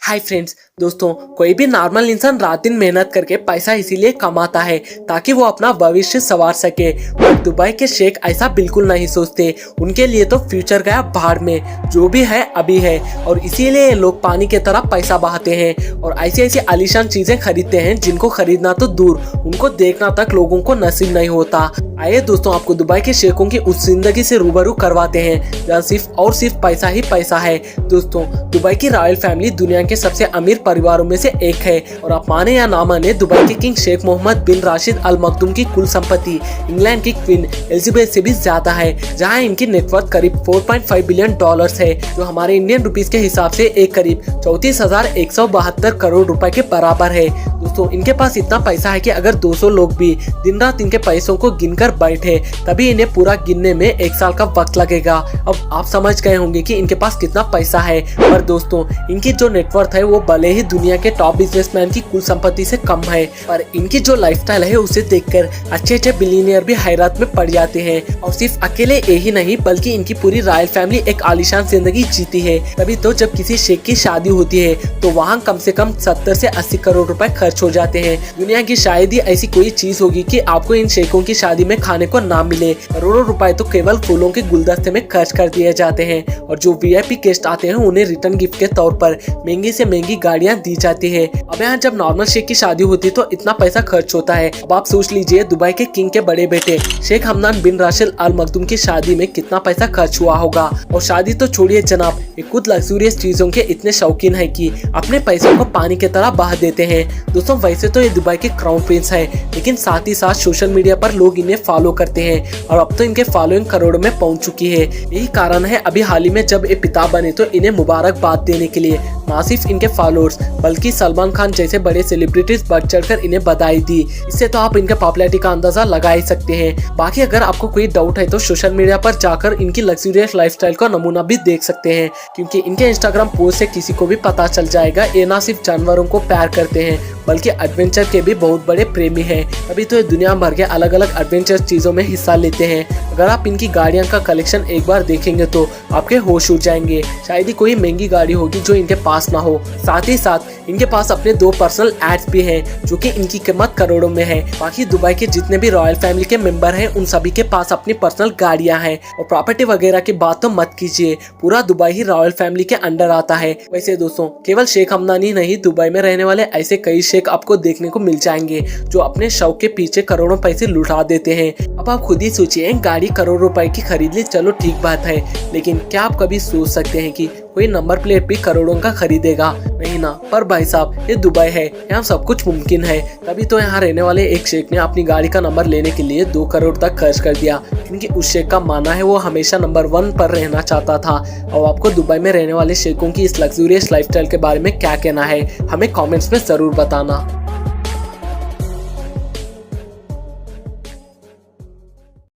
Hi friends, दोस्तों कोई भी नॉर्मल इंसान रात दिन मेहनत करके पैसा इसीलिए कमाता है ताकि वो अपना भविष्य संवार सके। पर दुबई के शेख ऐसा बिल्कुल नहीं सोचते। उनके लिए तो फ्यूचर गया भाड़ में, जो भी है अभी है, और इसीलिए लोग पानी की तरह पैसा बहाते हैं और ऐसी ऐसी आलीशान चीजें खरीदते हैं जिनको खरीदना तो दूर, उनको देखना तक लोगों को नसीब नहीं होता। आइए दोस्तों, आपको दुबई के शेखों की उस जिंदगी से रूबरू करवाते हैं जहाँ सिर्फ और सिर्फ पैसा ही पैसा है। दोस्तों, दुबई की रॉयल फैमिली दुनिया के सबसे अमीर परिवारों में से एक है और आप माने या ना माने, दुबई के किंग शेख मोहम्मद बिन राशिद अल मखदूम की कुल संपत्ति इंग्लैंड की क्वीन एलिजाबेथ से भी ज्यादा है, जहां इनकी नेटवर्थ करीब 4.5 बिलियन डॉलर्स है, जो हमारे इंडियन रुपीस के हिसाब से एक करीब 34,172 करोड़ रुपए के बराबर है। दोस्तों, इनके पास इतना पैसा है कि अगर 200 लोग भी दिन रात इनके पैसों को गिनकर बैठे तभी इन्हें पूरा गिनने में 1 साल का वक्त लगेगा। अब आप समझ गए होंगे कि इनके पास कितना पैसा है। पर दोस्तों, इनकी जो नेटवर्थ है वो भले ही दुनिया के टॉप बिजनेसमैन की कुल संपत्ति से कम है, पर इनकी जो लाइफस्टाइल है उसे देखकर अच्छे अच्छे बिलियनियर भी हैरत में पड़ जाते हैं। और सिर्फ अकेले यही नहीं, बल्कि इनकी पूरी रॉयल फैमिली एक आलीशान जिंदगी जीती है। तभी तो जब किसी शेख की शादी होती है तो वहाँ कम से कम 70 से 80 करोड़ रुपए खर्च हो जाते हैं। दुनिया की शायद ही ऐसी कोई चीज होगी कि आपको इन शेखों की शादी में खाने को ना मिले। करोड़ों रुपए तो केवल फूलों के गुलदस्ते में खर्च कर दिए जाते हैं, और जो वीआईपी गेस्ट आते हैं उन्हें रिटर्न गिफ्ट के तौर पर महंगी से महंगी गाड़ियां दी जाती है। अब यहाँ जब नॉर्मल शेख की शादी होती है तो इतना पैसा खर्च होता है। अब आप सोच लीजिए, दुबई के किंग के बड़े बेटे शेख हमदान बिन राशिद अल मखदूम की शादी में कितना पैसा खर्च हुआ होगा। और शादी तो छोड़िए जनाब, ये खुद लग्जूरियस चीजों के इतने शौकीन है कि अपने पैसों को पानी की तरह बहा देते हैं। दोस्तों, वैसे तो ये दुबई के क्राउन प्रिंस है, लेकिन साथ ही साथ सोशल मीडिया पर लोग इन्हें फॉलो करते हैं और अब तो इनके फॉलोइंग करोड़ों में पहुंच चुकी है। यही कारण है अभी हाल ही में जब ये पिता बने तो इन्हें मुबारकबाद देने के लिए ना सिर्फ इनके फॉलोअर्स बल्कि सलमान खान जैसे बड़े सेलिब्रिटीज बढ़ चढ़कर इन्हें बधाई दी। इससे तो आप इनके पॉपुलैरिटी का अंदाजा लगा ही सकते हैं। बाकी अगर आपको कोई डाउट है तो सोशल मीडिया पर जाकर इनकी लग्जूरियस लाइफस्टाइल का नमूना भी देख सकते हैं, क्योंकि इनके इंस्टाग्राम पोस्ट से किसी को भी पता चल जाएगा ये ना सिर्फ जानवरों को प्यार करते हैं बल्कि एडवेंचर के भी बहुत बड़े प्रेमी हैं। तभी तो ये दुनिया भर के अलग अलग एडवेंचर चीजों में हिस्सा लेते हैं। अगर आप इनकी गाड़ियों का कलेक्शन एक बार देखेंगे तो आपके होश उड़ जाएंगे। शायद ही कोई महंगी गाड़ी होगी जो इनके पास ना हो। साथ ही साथ इनके पास अपने 2 पर्सनल एड्स भी हैं, जो कि इनकी कीमत करोड़ों में है। बाकी दुबई के जितने भी रॉयल फैमिली के मेंबर हैं उन सभी के पास अपनी पर्सनल गाड़ियां हैं। और प्रॉपर्टी वगैरह की बात तो मत कीजिए, पूरा दुबई ही रॉयल फैमिली के अंडर आता है। वैसे दोस्तों, केवल शेख हमदान ही नहीं, दुबई में रहने वाले ऐसे कई शेख आपको देखने को मिल जाएंगे जो अपने शौक के पीछे करोड़ों पैसे लुटा देते हैं। अब आप खुद ही सोचिए, गाड़ी करोड़ रुपए की खरीद ली, चलो ठीक बात है, लेकिन क्या आप कभी सोच सकते हैं कि कोई नंबर प्लेट भी करोड़ों का खरीदेगा? नहीं ना। पर भाई साहब, ये दुबई है, यहाँ सब कुछ मुमकिन है। तभी तो यहाँ रहने वाले एक शेख ने अपनी गाड़ी का नंबर लेने के लिए 2 करोड़ तक खर्च कर दिया, क्योंकि उस शेख का मानना है वो हमेशा नंबर 1 पर रहना चाहता था। और आपको दुबई में रहने वाले शेखों की इस लग्जूरियस लाइफस्टाइल के बारे में क्या कहना है, हमें कॉमेंट्स में जरूर बताना।